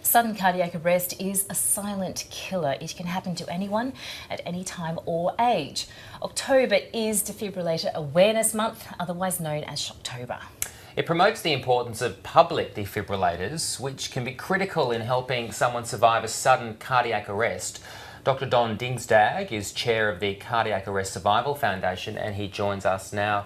Sudden cardiac arrest is a silent killer. It can happen to anyone at any time or age. October is Defibrillator Awareness Month, otherwise known as Shoctober. It promotes the importance of public defibrillators, which can be critical in helping someone survive a sudden cardiac arrest. Dr. Don Dingsdag is chair of the Cardiac Arrest Survival Foundation, and he joins us now.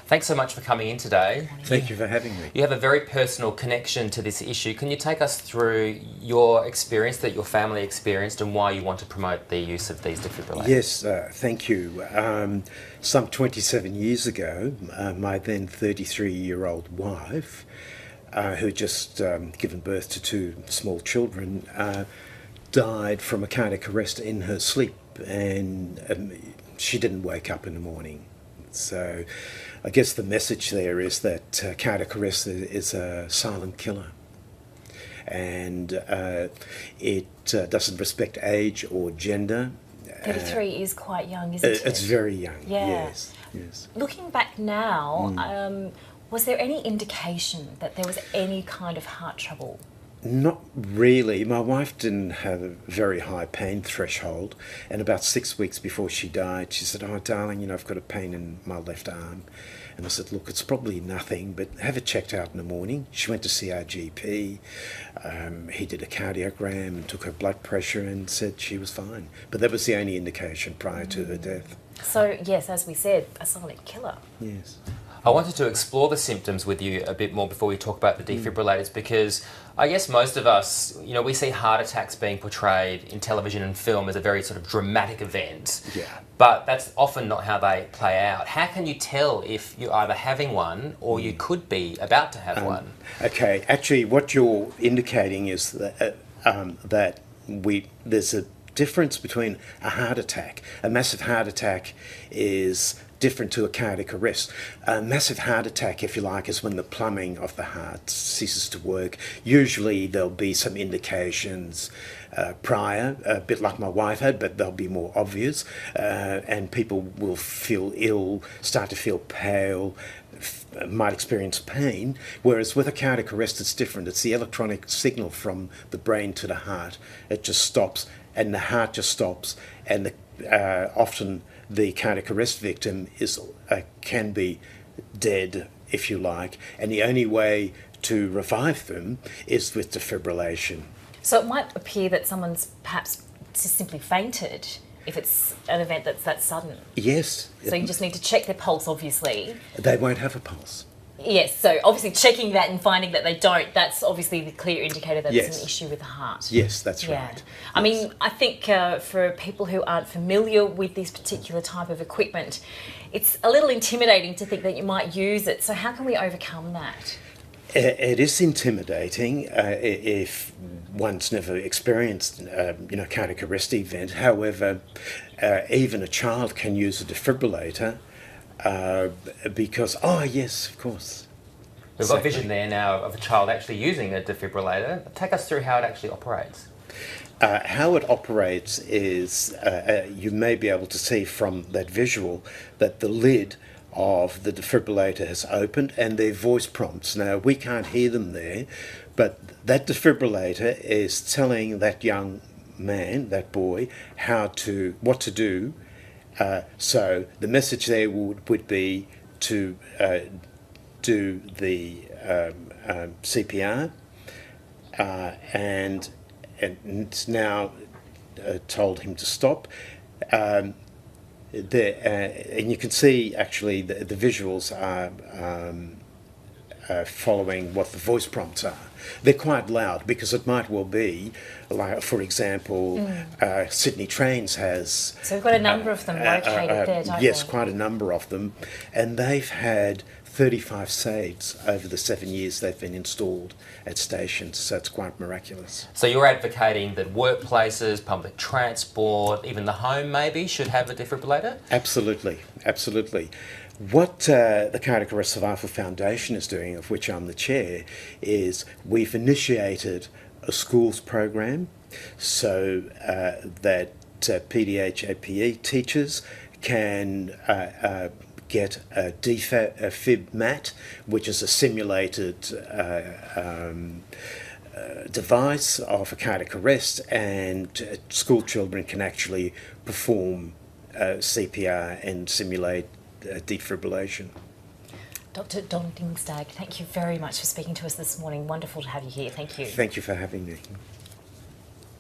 Thanks so much for coming in today. Thank you for having me. You have a very personal connection to this issue. Can you take us through your experience that your family experienced and why you want to promote the use of these defibrillators? Yes, thank you. Some 27 years ago, my then 33-year-old wife, who had just given birth to two small children, died from a cardiac arrest in her sleep, and she didn't wake up in the morning. So I guess the message there is that cardiac arrest is a silent killer, and it doesn't respect age or gender. 33 is quite young, isn't it? It's very young, Yeah. yes. Looking back now, was there any indication that there was any kind of heart trouble? Not really. My wife didn't have a very high pain threshold, and about 6 weeks before she died, she said, "Oh, darling, I've got a pain in my left arm." And I said, "Look, it's probably nothing, but have it checked out in the morning." She went to see our GP. He did a cardiogram and took her blood pressure and said she was fine. But that was the only indication prior to her death. So, yes, as we said, a silent killer. Yes. I wanted to explore the symptoms with you a bit more before we talk about the defibrillators, because I guess most of us, we see heart attacks being portrayed in television and film as a very sort of dramatic event. Yeah. But that's often not how they play out. How can you tell if you're either having one or you could be about to have one? Okay, actually what you're indicating is that there's a difference between a heart attack. A massive heart attack is different to a cardiac arrest. A massive heart attack, if you like, is when the plumbing of the heart ceases to work. Usually there'll be some indications prior, a bit like my wife had, but they'll be more obvious, and people will feel ill, start to feel pale, might experience pain, whereas with a cardiac arrest it's different. It's the electronic signal from the brain to the heart. It just stops, and the heart just stops, and often the cardiac arrest victim can be dead, if you like, and the only way to revive them is with defibrillation. So it might appear that someone's perhaps just simply fainted if it's an event that's that sudden. Yes. So you just need to check their pulse, obviously. They won't have a pulse. Yes, so obviously checking that and finding that they don't, that's obviously the clear indicator that Yes. there's an issue with the heart. Yes, that's Yeah. right. I mean, I think for people who aren't familiar with this particular type of equipment, it's a little intimidating to think that you might use it. So how can we overcome that? It is intimidating if one's never experienced, cardiac arrest event. However, even a child can use a defibrillator because, yes, of course. We've got a vision there now of a child actually using a defibrillator. Take us through how it actually operates. How it operates is, you may be able to see from that visual that the lid of the defibrillator has opened and their voice prompts. Now, we can't hear them there, but that defibrillator is telling that young man, that boy, what to do. So the message there would be to do the CPR, and it's now told him to stop. And you can see actually the visuals are following what the voice prompts are. They're quite loud because it might well be, like, for example, Sydney Trains has... So we've got a number of them located there, don't yes, we? quite a number of them. And they've had 35 saves over the 7 years they've been installed at stations, so it's quite miraculous. So you're advocating that workplaces, public transport, even the home maybe, should have a defibrillator? Absolutely, absolutely. What the Cardiac Arrest Survival Foundation is doing, of which I'm the chair, is we've initiated a schools program so that PDH-APE teachers can get a defib mat, which is a simulated device of a cardiac arrest, and school children can actually perform CPR and simulate defibrillation. Dr. Don Dingstag, thank you very much for speaking to us this morning. Wonderful to have you here. Thank you. Thank you for having me.